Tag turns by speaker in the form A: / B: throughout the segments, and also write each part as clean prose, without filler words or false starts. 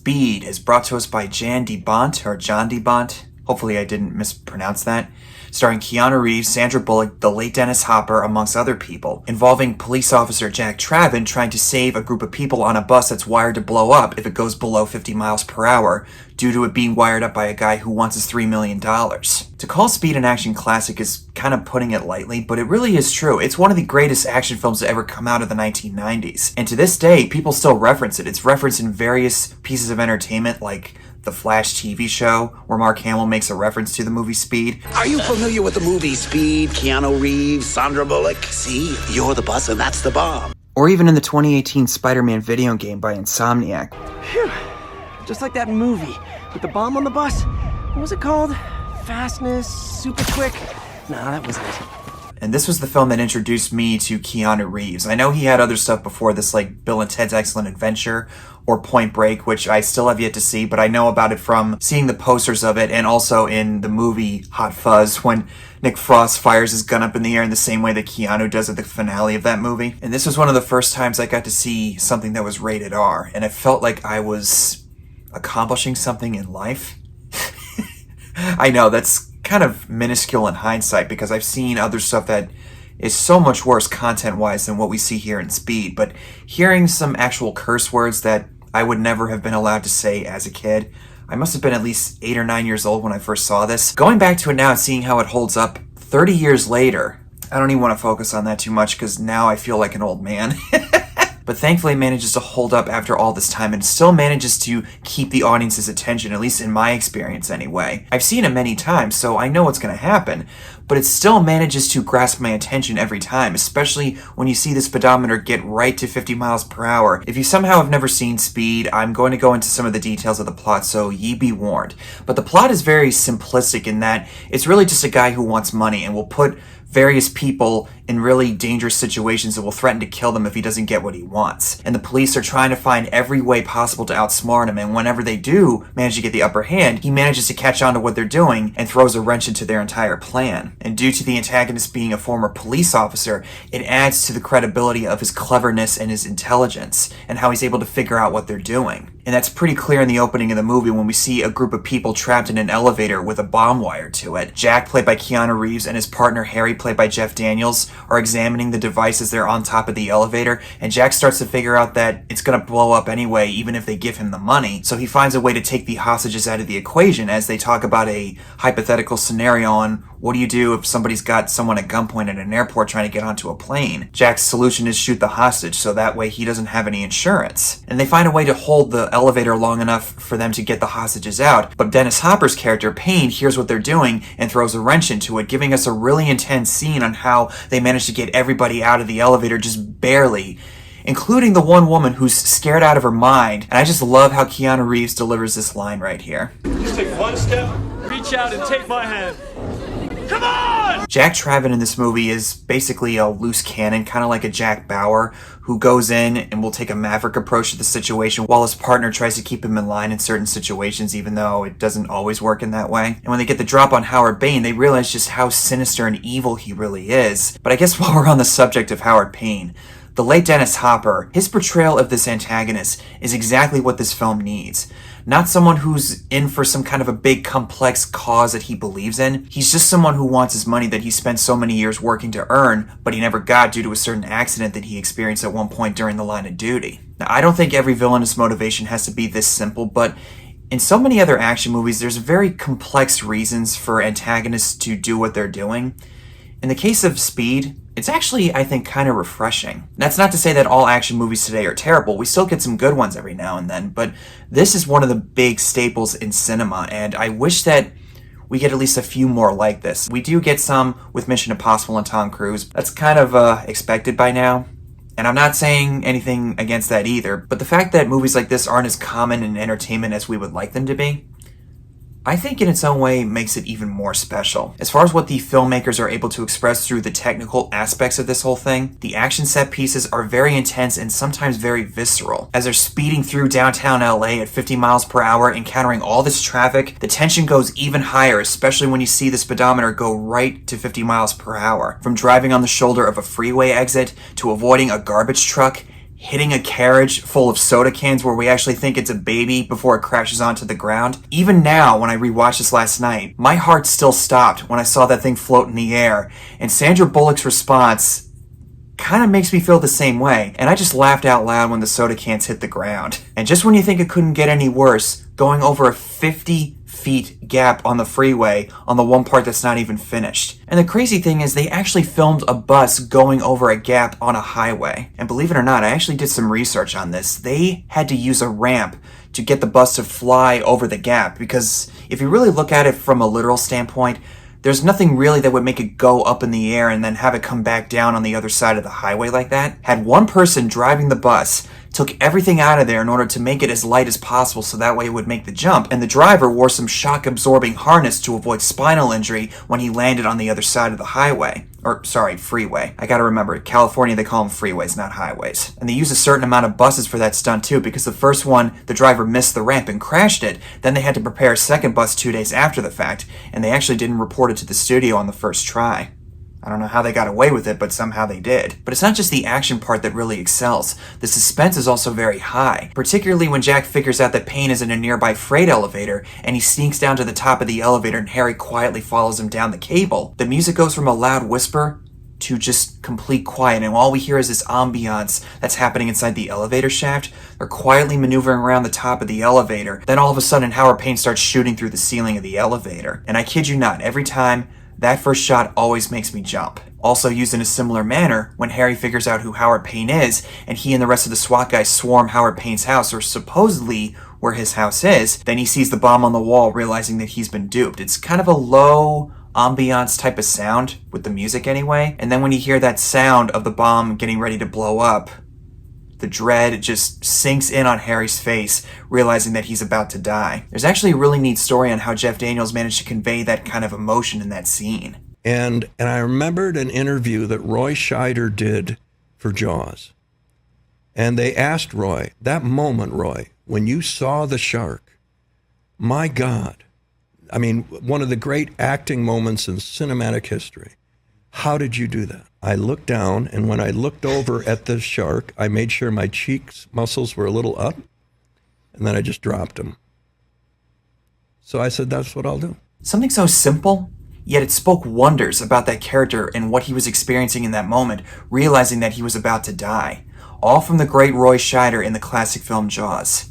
A: Speed is brought to us by Jan de Bont, or John de Bont. Hopefully I didn't mispronounce that. Starring Keanu Reeves, Sandra Bullock, the late Dennis Hopper, amongst other people, involving police officer Jack Traven trying to save a group of people on a bus that's wired to blow up if it goes below 50 miles per hour, due to it being wired up by a guy who wants his $3 million. To call Speed an action classic is kind of putting it lightly, but it really is true. It's one of the greatest action films to ever come out of the 1990s. And to this day, people still reference it. It's referenced in various pieces of entertainment like the Flash TV show, where Mark Hamill makes a reference to the movie Speed.
B: Are you familiar with the movie Speed? Keanu Reeves, Sandra Bullock? See, you're the bus and that's the bomb.
A: Or even in the 2018 Spider-Man video game by Insomniac.
C: Phew. Just like that movie with the bomb on the bus. What was it called? Fastness, Super Quick? No, that wasn't it.
A: And this was the film that introduced me to Keanu Reeves. I know he had other stuff before this, like Bill and Ted's Excellent Adventure or Point Break, which I still have yet to see, but I know about it from seeing the posters of it and also in the movie Hot Fuzz when Nick Frost fires his gun up in the air in the same way that Keanu does at the finale of that movie. And this was one of the first times I got to see something that was rated R, and it felt like I was accomplishing something in life. I know, that's kind of minuscule in hindsight because I've seen other stuff that is so much worse content-wise than what we see here in Speed, but hearing some actual curse words that I would never have been allowed to say as a kid. I must have been at least 8 or 9 years old when I first saw this. Going back to it now and seeing how it holds up 30 years later, I don't even want to focus on that too much because now I feel like an old man. But thankfully it manages to hold up after all this time and still manages to keep the audience's attention, at least in my experience anyway. I've seen it many times, so I know what's going to happen, but it still manages to grasp my attention every time, especially when you see the speedometer get right to 50 miles per hour. If you somehow have never seen Speed, I'm going to go into some of the details of the plot, so ye be warned. But the plot is very simplistic in that it's really just a guy who wants money and will put various people in really dangerous situations that will threaten to kill them if he doesn't get what he wants. And the police are trying to find every way possible to outsmart him, and whenever they do manage to get the upper hand, he manages to catch on to what they're doing and throws a wrench into their entire plan. And due to the antagonist being a former police officer, it adds to the credibility of his cleverness and his intelligence, and how he's able to figure out what they're doing. And that's pretty clear in the opening of the movie when we see a group of people trapped in an elevator with a bomb wired to it. Jack, played by Keanu Reeves, and his partner Harry, played by Jeff Daniels, are examining the device as they're on top of the elevator, and Jack starts to figure out that it's going to blow up anyway, even if they give him the money. So he finds a way to take the hostages out of the equation as they talk about a hypothetical scenario on what do you do if somebody's got someone at gunpoint at an airport trying to get onto a plane. Jack's solution is shoot the hostage, so that way he doesn't have any insurance. And they find a way to hold the elevator long enough for them to get the hostages out, but Dennis Hopper's character, Payne, hears what they're doing and throws a wrench into it, giving us a really intense scene on how they manage to get everybody out of the elevator just barely, including the one woman who's scared out of her mind. And I just love how Keanu Reeves delivers this line right here.
D: Just take one step, reach out and take my hand. Come on!
A: Jack Traven in this movie is basically a loose cannon, kind of like a Jack Bauer, who goes in and will take a maverick approach to the situation while his partner tries to keep him in line in certain situations, even though it doesn't always work in that way. And when they get the drop on Howard Payne, they realize just how sinister and evil he really is. But I guess while we're on the subject of Howard Payne, the late Dennis Hopper, his portrayal of this antagonist is exactly what this film needs. Not someone who's in for some kind of a big complex cause that he believes in. He's just someone who wants his money that he spent so many years working to earn, but he never got due to a certain accident that he experienced at one point during the line of duty. Now, I don't think every villainous motivation has to be this simple, but in so many other action movies, there's very complex reasons for antagonists to do what they're doing. In the case of Speed, it's actually, I think, kind of refreshing. That's not to say that all action movies today are terrible. We still get some good ones every now and then, but this is one of the big staples in cinema, and I wish that we get at least a few more like this. We do get some with Mission Impossible and Tom Cruise. That's kind of expected by now, and I'm not saying anything against that either, but the fact that movies like this aren't as common in entertainment as we would like them to be, I think in its own way makes it even more special. As far as what the filmmakers are able to express through the technical aspects of this whole thing, the action set pieces are very intense and sometimes very visceral. As they're speeding through downtown LA at 50 miles per hour, encountering all this traffic, the tension goes even higher, especially when you see the speedometer go right to 50 miles per hour. From driving on the shoulder of a freeway exit to avoiding a garbage truck, hitting a carriage full of soda cans where we actually think it's a baby before it crashes onto the ground. Even now, when I rewatched this last night, my heart still stopped when I saw that thing float in the air, and Sandra Bullock's response kind of makes me feel the same way, and I just laughed out loud when the soda cans hit the ground. And just when you think it couldn't get any worse, going over a 50-feet gap on the freeway on the one part that's not even finished. And the crazy thing is they actually filmed a bus going over a gap on a highway. And believe it or not, I actually did some research on this. They had to use a ramp to get the bus to fly over the gap, because if you really look at it from a literal standpoint, there's nothing really that would make it go up in the air and then have it come back down on the other side of the highway like that. Had one person driving the bus took everything out of there in order to make it as light as possible so that way it would make the jump, and the driver wore some shock-absorbing harness to avoid spinal injury when he landed on the other side of the highway. Or, sorry, freeway. I gotta remember, California they call them freeways, not highways. And they use a certain amount of buses for that stunt too, because the first one, the driver missed the ramp and crashed it. Then they had to prepare a second bus 2 days after the fact, and they actually didn't report it to the studio on the first try. I don't know how they got away with it, but somehow they did. But it's not just the action part that really excels. The suspense is also very high, particularly when Jack figures out that Payne is in a nearby freight elevator, and he sneaks down to the top of the elevator and Harry quietly follows him down the cable. The music goes from a loud whisper to just complete quiet, and all we hear is this ambiance that's happening inside the elevator shaft. They're quietly maneuvering around the top of the elevator. Then all of a sudden, Howard Payne starts shooting through the ceiling of the elevator. And I kid you not, every time, that first shot always makes me jump. Also used in a similar manner, when Harry figures out who Howard Payne is, and he and the rest of the SWAT guys swarm Howard Payne's house, or supposedly where his house is, then he sees the bomb on the wall, realizing that he's been duped. It's kind of a low ambiance type of sound, with the music anyway, and then when you hear that sound of the bomb getting ready to blow up, the dread just sinks in on Harry's face, realizing that he's about to die. There's actually a really neat story on how Jeff Daniels managed to convey that kind of emotion in that scene.
E: And I remembered an interview that Roy Scheider did for Jaws. And they asked Roy, that moment, Roy, when you saw the shark, my God, I mean, one of the great acting moments in cinematic history. How did you do that? I looked down, and when I looked over at the shark, I made sure my cheeks muscles were a little up, and then I just dropped them. So I said, that's what I'll do.
A: Something so simple, yet it spoke wonders about that character and what he was experiencing in that moment, realizing that he was about to die. All from the great Roy Scheider in the classic film Jaws.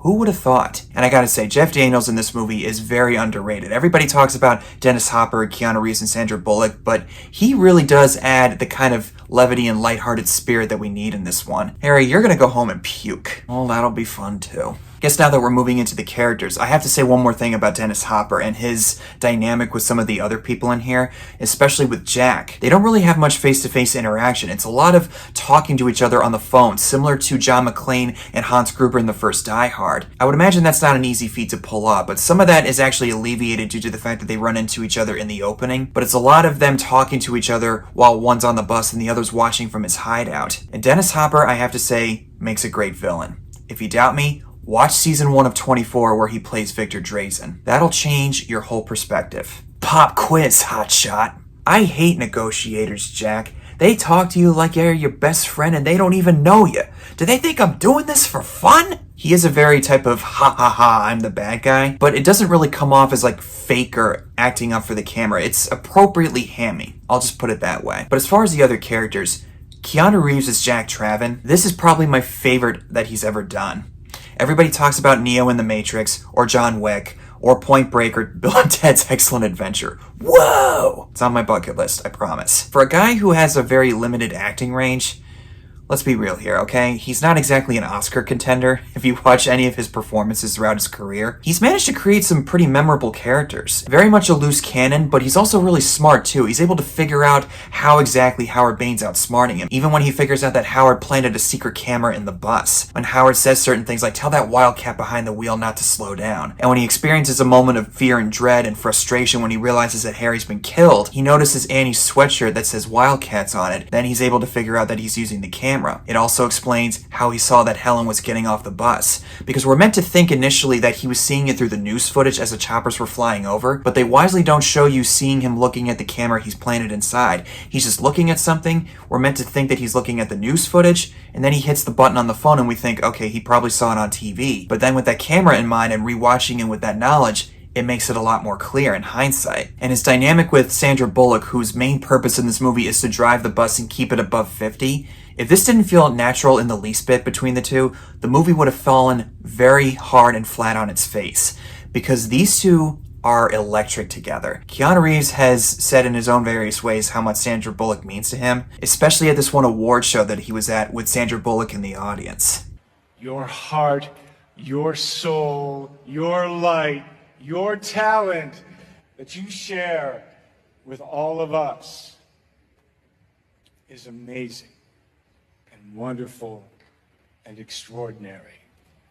A: Who would have thought? And I gotta say, Jeff Daniels in this movie is very underrated. Everybody talks about Dennis Hopper, Keanu Reeves, and Sandra Bullock, but he really does add the kind of levity and lighthearted spirit that we need in this one. Harry, you're gonna go home and puke. Oh, that'll be fun too. Guess now that we're moving into the characters, I have to say one more thing about Dennis Hopper and his dynamic with some of the other people in here, especially with Jack. They don't really have much face-to-face interaction. It's a lot of talking to each other on the phone, similar to John McClane and Hans Gruber in the first Die Hard. I would imagine that's not an easy feat to pull off, but some of that is actually alleviated due to the fact that they run into each other in the opening. But it's a lot of them talking to each other while one's on the bus and the other's watching from his hideout. And Dennis Hopper, I have to say, makes a great villain. If you doubt me, watch season 1 of 24 where he plays Victor Drazen. That'll change your whole perspective. Pop quiz, hotshot. I hate negotiators, Jack. They talk to you like they're your best friend and they don't even know you. Do they think I'm doing this for fun? He is a very type of ha ha ha, I'm the bad guy, but it doesn't really come off as like fake or acting up for the camera. It's appropriately hammy. I'll just put it that way. But as far as the other characters, Keanu Reeves as Jack Traven, this is probably my favorite that he's ever done. Everybody talks about Neo in The Matrix, or John Wick, or Point Break, or Bill and Ted's Excellent Adventure. Whoa! It's on my bucket list, I promise. For a guy who has a very limited acting range, let's be real here, okay? He's not exactly an Oscar contender. If you watch any of his performances throughout his career, he's managed to create some pretty memorable characters. Very much a loose cannon, but he's also really smart too. He's able to figure out how exactly Howard Bane's outsmarting him, even when he figures out that Howard planted a secret camera in the bus. When Howard says certain things like, tell that wildcat behind the wheel not to slow down. And when he experiences a moment of fear and dread and frustration when he realizes that Harry's been killed, he notices Annie's sweatshirt that says Wildcats on it. Then he's able to figure out that he's using the camera. camera. It also explains how he saw that Helen was getting off the bus, because we're meant to think initially that he was seeing it through the news footage as the choppers were flying over, but they wisely don't show you seeing him looking at the camera he's planted inside. He's just looking at something. We're meant to think that he's looking at the news footage, and then he hits the button on the phone and we think, okay, he probably saw it on TV. But then with that camera in mind and rewatching it with that knowledge, it makes it a lot more clear in hindsight. And his dynamic with Sandra Bullock, whose main purpose in this movie is to drive the bus and keep it above 50, if this didn't feel natural in the least bit between the two, the movie would have fallen very hard and flat on its face, because these two are electric together. Keanu Reeves has said in his own various ways how much Sandra Bullock means to him, especially at this one award show that he was at with Sandra Bullock in the audience.
F: Your heart, your soul, your light, your talent that you share with all of us is amazing and wonderful and extraordinary.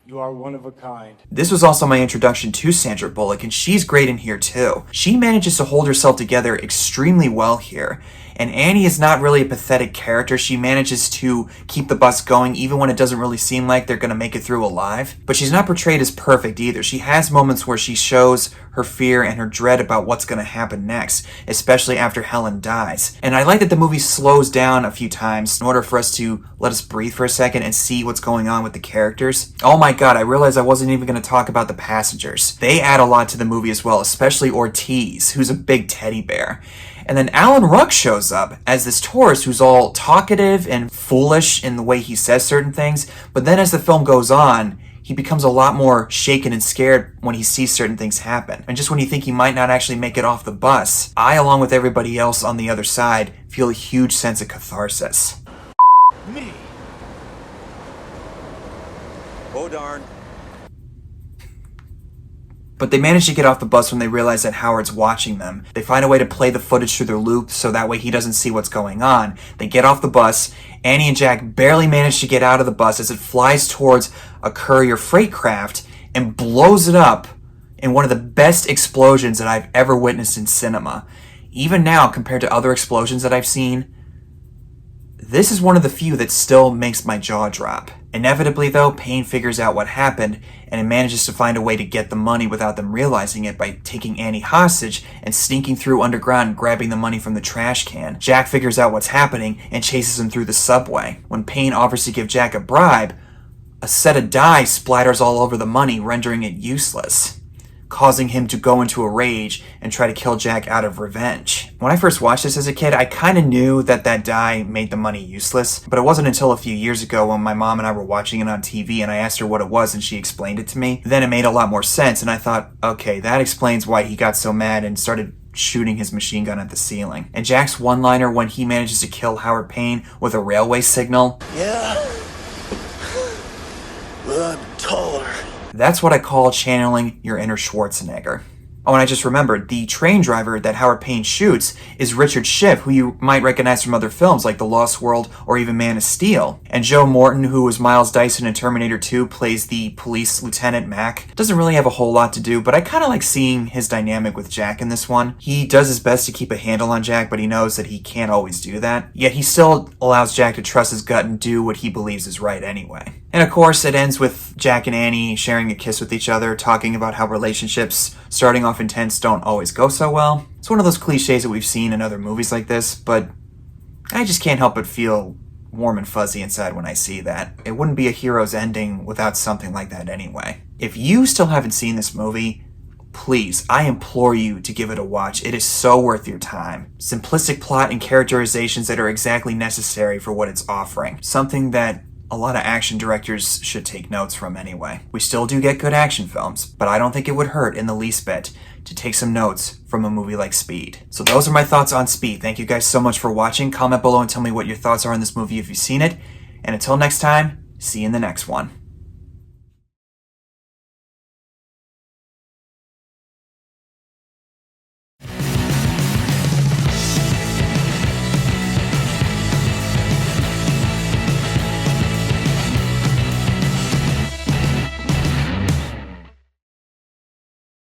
F: You are one of a kind.
A: This was also my introduction to Sandra Bullock, and she's great in here too. She manages to hold herself together extremely well here. And Annie is not really a pathetic character. She manages to keep the bus going even when it doesn't really seem like they're going to make it through alive. But she's not portrayed as perfect either. She has moments where she shows her fear and her dread about what's going to happen next, especially after Helen dies. And I like that the movie slows down a few times in order for us to let us breathe for a second and see what's going on with the characters. Oh my god, I realized I wasn't even going to talk about the passengers. They add a lot to the movie as well, especially Ortiz, who's a big teddy bear. And then Alan Ruck shows up as this tourist who's all talkative and foolish in the way he says certain things. But then as the film goes on, he becomes a lot more shaken and scared when he sees certain things happen. And just when you think he might not actually make it off the bus, I, along with everybody else on the other side, feel a huge sense of catharsis.
F: Me.
B: Oh, darn.
A: But they manage to get off the bus when they realize that Howard's watching them. They find a way to play the footage through their loop so that way he doesn't see what's going on. They get off the bus. Annie and Jack barely manage to get out of the bus as it flies towards a courier freight craft and blows it up in one of the best explosions that I've ever witnessed in cinema. Even now, compared to other explosions that I've seen, this is one of the few that still makes my jaw drop. Inevitably, though, Payne figures out what happened, and it manages to find a way to get the money without them realizing it by taking Annie hostage and sneaking through underground and grabbing the money from the trash can. Jack figures out what's happening and chases him through the subway. When Payne offers to give Jack a bribe, a set of dye splatters all over the money, rendering it useless, causing him to go into a rage and try to kill Jack out of revenge. When I first watched this as a kid, I kind of knew that dye made the money useless, but it wasn't until a few years ago when my mom and I were watching it on TV and I asked her what it was and she explained it to me. Then it made a lot more sense and I thought, okay, that explains why he got so mad and started shooting his machine gun at the ceiling. And Jack's one-liner when he manages to kill Howard Payne with a railway signal.
B: Yeah. Well, I'm taller.
A: That's what I call channeling your inner Schwarzenegger. Oh, and I just remembered, the train driver that Howard Payne shoots is Richard Schiff, who you might recognize from other films like The Lost World or even Man of Steel. And Joe Morton, who was Miles Dyson in Terminator 2, plays the police lieutenant Mac. Doesn't really have a whole lot to do, but I kind of like seeing his dynamic with Jack in this one. He does his best to keep a handle on Jack, but he knows that he can't always do that. Yet he still allows Jack to trust his gut and do what he believes is right anyway. And of course, it ends with Jack and Annie sharing a kiss with each other, talking about how relationships starting off intense don't always go so well. It's one of those cliches that we've seen in other movies like this, but I just can't help but feel warm and fuzzy inside when I see that. It wouldn't be a hero's ending without something like that anyway. If you still haven't seen this movie, please, I implore you to give it a watch. It is so worth your time. Simplistic plot and characterizations that are exactly necessary for what it's offering. Something that a lot of action directors should take notes from anyway. We still do get good action films, but I don't think it would hurt in the least bit to take some notes from a movie like Speed. So those are my thoughts on Speed. Thank you guys so much for watching. Comment below and tell me what your thoughts are on this movie if you've seen it. And until next time, see you in the next one.